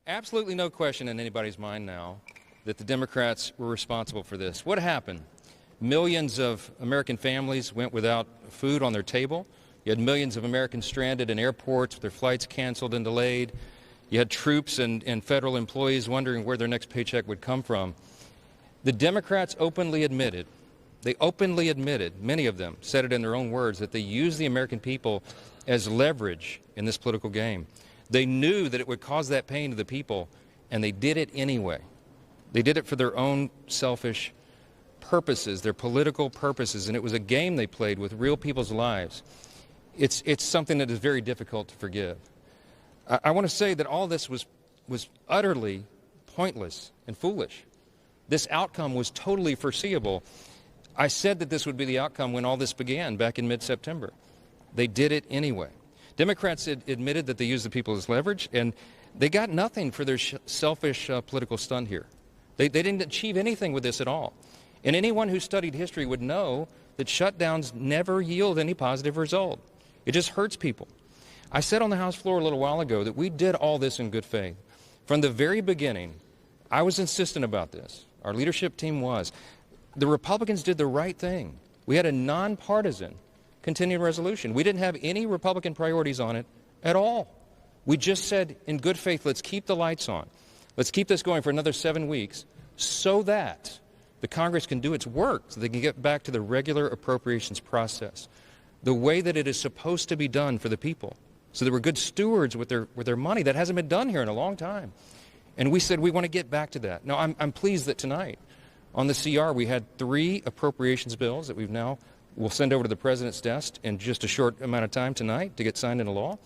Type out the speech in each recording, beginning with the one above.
Absolutely no question in anybody's mind now that the Democrats were responsible for this. What happened? Millions of American families went without food on their table. You had millions of Americans stranded in airports with their flights canceled and delayed. You had troops and federal employees wondering where their next paycheck would come from. The Democrats openly admitted, many of them said it in their own words, that they used the American people as leverage in this political game. They knew that it would cause that pain to the people, and they did it anyway. They did it for their own selfish purposes, their political purposes, and it was a game they played with real people's lives. It's something that is very difficult to forgive. I want to say that all this was utterly pointless and foolish. This outcome was totally foreseeable. I said that this would be the outcome when all this began back in mid-September. They did it anyway. Democrats admitted that they used the people as leverage, and they got nothing for their selfish political stunt here. They didn't achieve anything with this at all. And anyone who studied history would know that shutdowns never yield any positive result. It just hurts people. I said on the House floor a little while ago that we did all this in good faith. From the very beginning, I was insistent about this. Our leadership team was. The Republicans did the right thing. We had a nonpartisan continuing resolution. We didn't have any Republican priorities on it at all. We just said, in good faith, let's keep the lights on. Let's keep this going for another 7 weeks so that the Congress can do its work, so they can get back to the regular appropriations process, the way that it is supposed to be done for the people, so that we're good stewards with their money. That hasn't been done here in a long time. And we said we want to get back to that. Now, I'm pleased that tonight on the CR we had 3 appropriations bills that we'll send over to the President's desk in just a short amount of time tonight to get signed into law.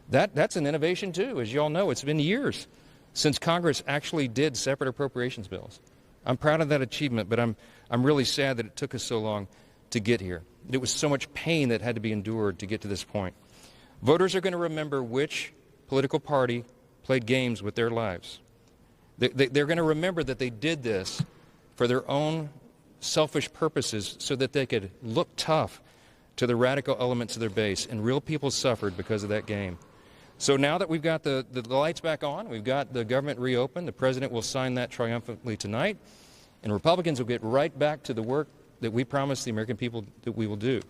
That's an innovation, too. As you all know, it's been years since Congress actually did separate appropriations bills. I'm proud of that achievement, but I'm really sad that it took us so long to get here. It was so much pain that had to be endured to get to this point. Voters are going to remember which political party played games with their lives. They're going to remember that they did this for their own selfish purposes so that they could look tough to the radical elements of their base, and real people suffered because of that game. So now that we've got the lights back on, we've got the government reopened, the President will sign that triumphantly tonight, and Republicans will get right back to the work that we promised the American people that we will do.